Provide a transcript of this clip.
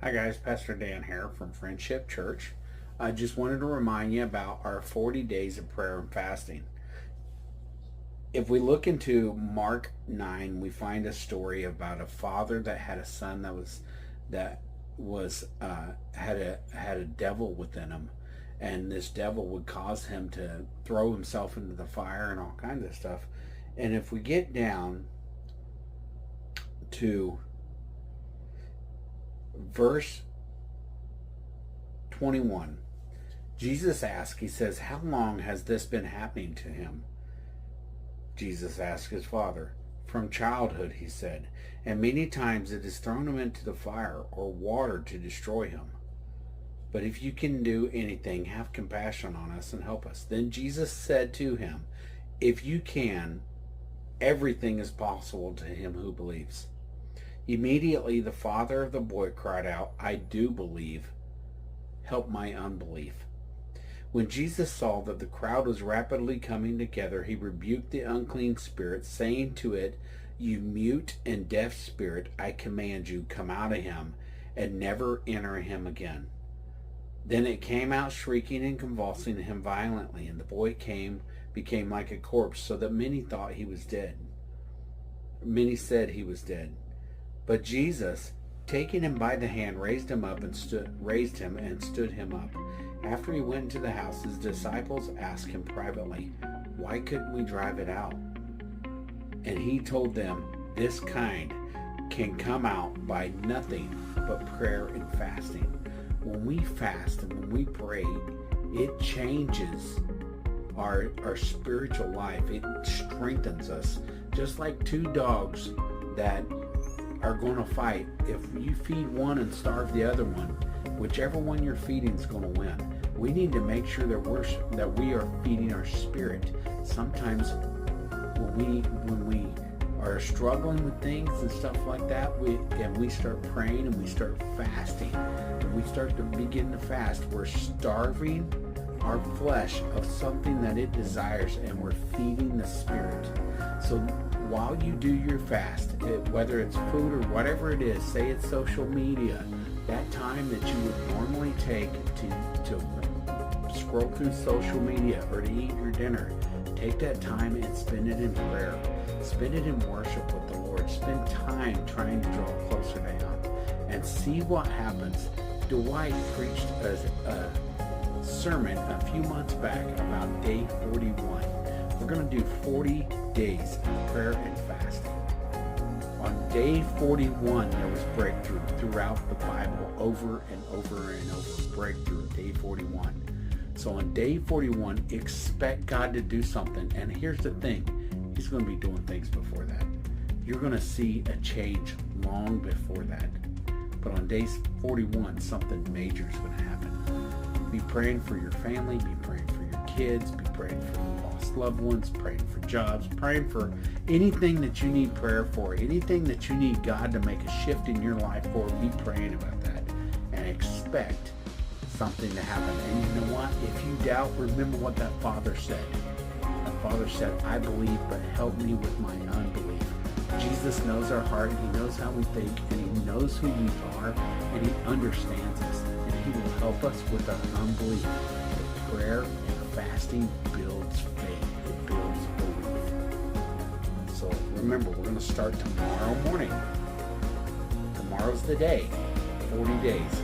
Hi guys, Pastor Dan here from Friendship Church. I just wanted to remind you about our 40 days of prayer and fasting. If we look into Mark 9, we find a story about a father that had a son that had a devil within him, and this devil would cause him to throw himself into the fire and all kinds of stuff. And if we get down to verse 21, Jesus asked, he says, "How long has this been happening to him?" Jesus asked his father. "From childhood," he said, "and many times it has thrown him into the fire or water to destroy him. But if you can do anything, have compassion on us and help us." Then Jesus said to him, "If you can, everything is possible to him who believes." Immediately the father of the boy cried out, "I do believe. Help my unbelief." When Jesus saw that the crowd was rapidly coming together, he rebuked the unclean spirit, saying to it, "You mute and deaf spirit, I command you, come out of him, and never enter him again." Then it came out shrieking and convulsing him violently, and the boy became like a corpse, so that many thought he was dead. Many said he was dead. But Jesus, taking him by the hand, raised him and stood him up. After he went into the house, his disciples asked him privately, "Why couldn't we drive it out?" And he told them, "This kind can come out by nothing but prayer and fasting." When we fast and when we pray, it changes our spiritual life. It strengthens us. Just like two dogs that are going to fight, if you feed one and starve the other one, whichever one you're feeding is going to win. We need to make sure that we are feeding our spirit. Sometimes when we are struggling with things and stuff like that, we start praying and we start fasting, and we start to begin to fast, we're starving our flesh of something that it desires, and we're feeding the spirit. So while you do your fast, whether it's food or whatever it is, say it's social media, that time that you would normally take to scroll through social media or to eat your dinner, take that time and spend it in prayer. Spend it in worship with the Lord. Spend time trying to draw closer to Him and see what happens. Dwight preached a sermon a few months back about day 41. We're going to do 40 days of prayer and fasting. On day 41, there was breakthrough throughout the Bible, over and over and over. Breakthrough at day 41. So on day 41, expect God to do something. And here's the thing. He's going to be doing things before that. You're going to see a change long before that. But on day 41, something major is going to happen. Be praying for your family. Be praying for your kids. Be praying for lost loved ones. Praying for jobs. Praying for anything that you need prayer for. Anything that you need God to make a shift in your life for. Be praying about that. And expect something to happen. And you know what? If you doubt, remember what that father said. The father said, "I believe, but help me with my unbelief." Jesus knows our heart. He knows how we think, and He knows who we are, and He understands us, and He will help us with our unbelief. But prayer and fasting builds faith. It builds belief. So remember, we're going to start tomorrow morning. Tomorrow's the day. 40 days.